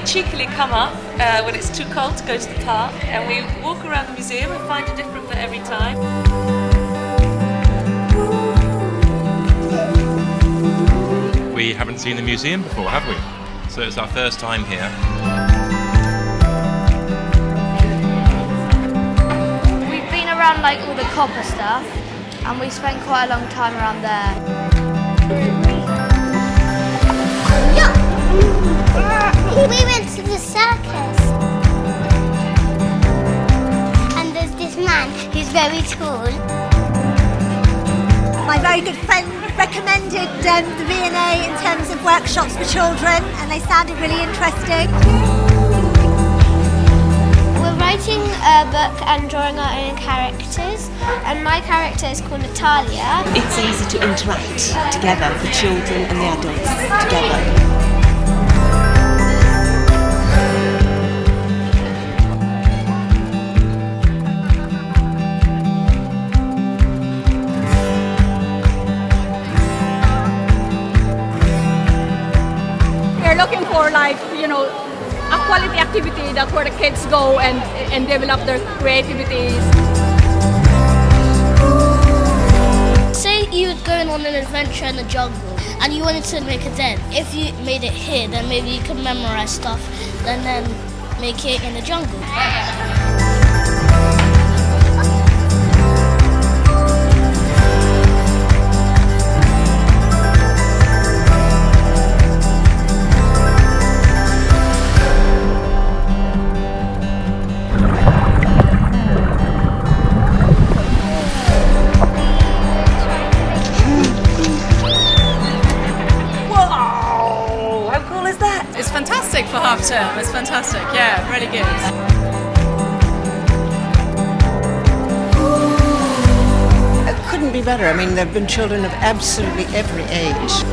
cheekily come up when it's too cold to go to the park, and we walk around the museum and find a different bit every time. We haven't seen the museum before, have we? So it's our first time here. We've been around like all the copper stuff, and we spent quite a long time around there. We went to the circus. And there's this man who's very tall. My very good friend recommended the V&A in terms of workshops for children, and they sounded really interesting. We're writing a book and drawing our own characters, and my character is called Natalia. It's easy to interact together, the children and the adults together. We're looking for a quality activity that where the kids go and develop their creativities. Say you were going on an adventure in the jungle and you wanted to make a den. If you made it here, then maybe you could memorize stuff and then make it in the jungle. It's fantastic for half term. It's fantastic. Yeah, really good. It couldn't be better. I mean, there have been children of absolutely every age.